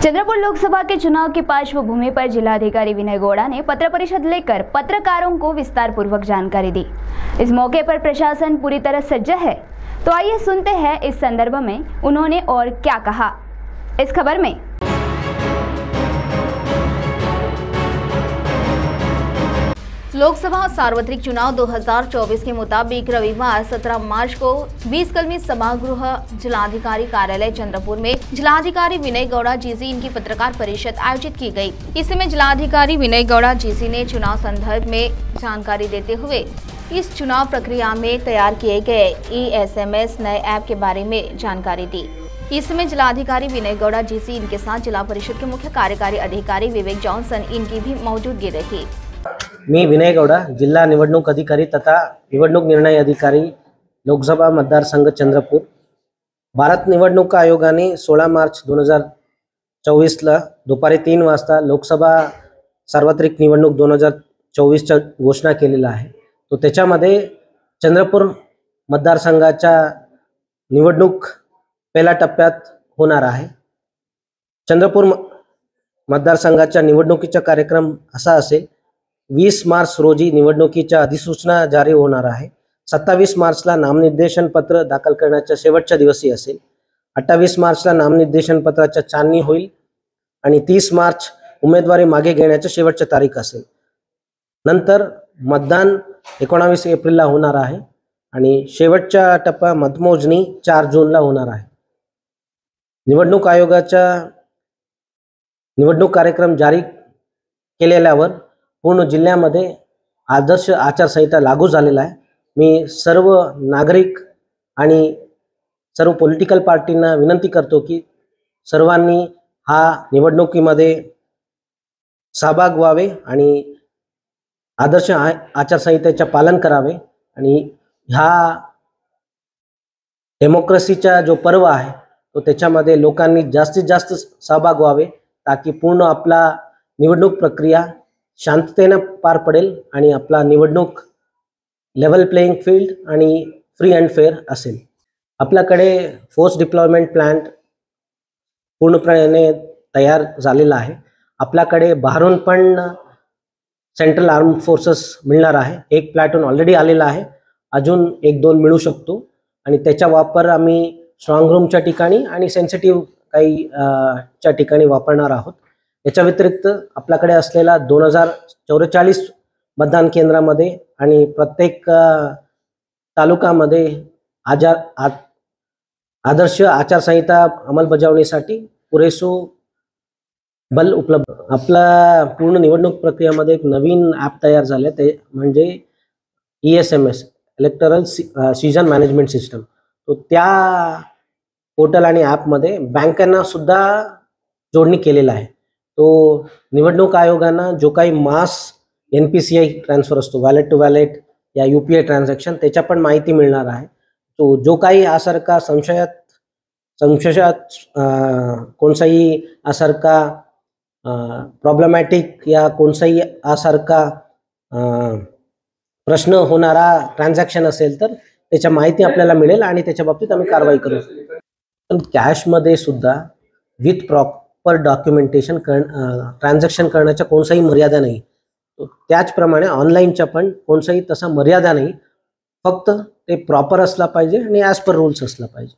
चंद्रपुर लोकसभा के चुनाव की पार्श्वभूमि पर जिलाधिकारी विनय गौड़ा ने पत्र परिषद लेकर पत्रकारों को विस्तार पूर्वक जानकारी दी। इस मौके पर प्रशासन पूरी तरह सज्ज है। तो आइए सुनते हैं इस संदर्भ में उन्होंने और क्या कहा। इस खबर में लोकसभा सार्वत्रिक चुनाव 2024 के मुताबिक रविवार 17 मार्च को 20 कलमी सभागृह जिलाधिकारी कार्यालय चंद्रपुर में जिलाधिकारी विनय गौड़ा जीसी इनकी पत्रकार परिषद आयोजित की गई। इसमें जिलाधिकारी विनय गौड़ा जीसी ने चुनाव संदर्भ में जानकारी देते हुए इस चुनाव प्रक्रिया में तैयार किए गए ई-SMS नए ऐप के बारे में जानकारी दी। इसमें जिलाधिकारी विनय गौड़ा जीसी इनके साथ जिला परिषद के मुख्य कार्यकारी अधिकारी विवेक जॉनसन इनकी भी मौजूदगी रही। मी विनय गौड़ा, जिल्हा निवडणूक अधिकारी तथा निवडणूक निर्णय अधिकारी, लोकसभा मतदारसंघ चंद्रपूर। भारत निवडणूक आयोगाने 16 मार्च 2024 ला दुपारी 3 वाजता लोकसभा सार्वत्रिक निवडणूक 2024 ची घोषणा केलेला आहे। तो त्याच्यामध्ये चंद्रपूर मतदारसंघाच्या निवडणूक पहिल्या टप्प्यात होणार आहे। चंद्रपूर मतदारसंघाच्या निवडणुकीचा कार्यक्रम असा असेल। 20 मार्च रोजी निवडणुकीच्या अधिसूचना जारी होणार आहे। 27 मार्चला नामनिर्देशन पत्र दाखल करण्याचा शेवटचा दिवस असेल। 28 मार्चला नामनिर्देशन पत्राची छाननी होईल आणि 30 मार्च उमेदवारी मागे घेण्याची शेवटची तारीख असेल। नंतर मतदान 19 एप्रिलला होणार आहे आणि शेवटचा टप्पा मतमोजणी 4 जूनला होणार आहे। निवडणूक आयोगाचा निवडणूक कार्यक्रम जारी केलेल्यावर पूर्ण जिल्ह्यामध्ये आदर्श आचारसंहिता लागू झालेला आहे। मी सर्व नागरिक आणि सर्व पॉलिटिकल पार्टींना विनंती करतो की सर्वांनी हा निवडणुकीमध्ये सहभाग व्हावे आणि आदर्श आचारसंहितेचे पालन करावे आणि ह्या डेमोक्रेसीचा जो पर्व आहे तो त्याच्यामध्ये लोकांनी जास्तीत जास्त सहभाग व्हावे ताकी पूर्ण आपला निवडणूक प्रक्रिया शांततेने पार पडेल आणि आपला निवडणूक लेवल प्लेइंग फील्ड आणि फ्री अँड फेअर असेल। आपल्याकडे फोर्स डिप्लॉयमेंट प्लान पूर्णपणे तयार झालेला आहे। आपल्याकडे बाहेरून पण सेंट्रल आर्म फोर्सेस मिळणार आहे। एक प्लॅटून ऑलरेडी आलेला आहे, अजून 1-2 मिळू शकतो आणि त्याचा वापर आम्ही स्ट्रॉंग रूमच्या ठिकाणी आणि सेन्सिटिव्ह काही च्या ठिकाणी वापरणार आहोत। याच्या व्यतिरिक्त आपल्याकडे असलेला 2044 मतदान केंद्रामध्ये आणि प्रत्येक तालुक्यामध्ये आदर्श आचारसंहिता अंमलबजावणीसाठी पुरेसो बल उपलब्ध। आपला पूर्ण निवडणूक प्रक्रियेमध्ये एक नवीन ॲप तयार झाले, ते म्हणजे ई-SMS इलेक्टरल सीजन मॅनेजमेंट सिस्टम। तो त्या पोर्टल आणि ॲपमध्ये बँकांना सुद्धा जोडणी केलेला आहे। तो निवडणूक आयोगांना जो काही मास NPCI ट्रान्सफर असतो, वॅलेट टू वॅलेट या UPI ट्रान्झॅक्शन, त्याच्या पण माहिती मिळणार आहे। तो जो काही आसारखा संशयात कोणताही आसारखा प्रॉब्लेमॅटिक या कोणताही आसारखा प्रश्न होणारा ट्रान्झॅक्शन असेल तर त्याच्या माहिती आपल्याला मिळेल आणि त्याच्या बाबतीत आम्ही कारवाई करू। पण कॅशमध्ये सुद्धा विथ प्रॉपर डॉक्युमेंटेशन ट्रान्झॅक्शन करण्याच्या कोणताही मर्यादा नाही। त्याचप्रमाणे ऑनलाईनच्या पण कोणताही तसा मर्यादा नाही, फक्त ते प्रॉपर असला पाहिजे आणि ॲज पर रूल्स असला पाहिजे।